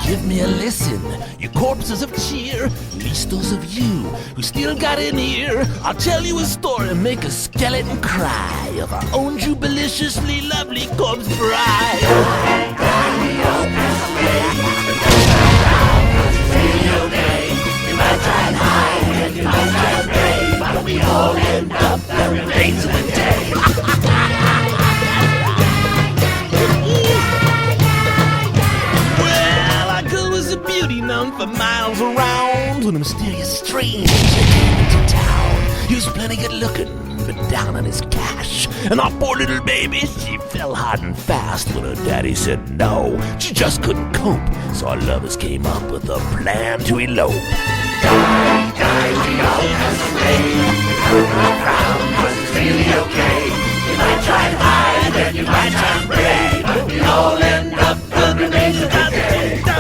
give me a listen, you corpses of cheer, at least those of you who still got an ear. I'll tell you a story, make a skeleton cry of our own jubiliciously lovely corpse bride. You might try and hide and you might try and pray, but we all end up the remains of the day. Well, our girl was a beauty known for miles around when a mysterious stranger came into town. He was plenty good looking, but down on his cash. And our poor little baby, she fell hard and fast when her daddy said no. She just couldn't cope, so our lovers came up with a plan to elope. Die, we all pass away. The crown was really okay. You might try and hide and you might try and pray, but we all end up the remains of the day.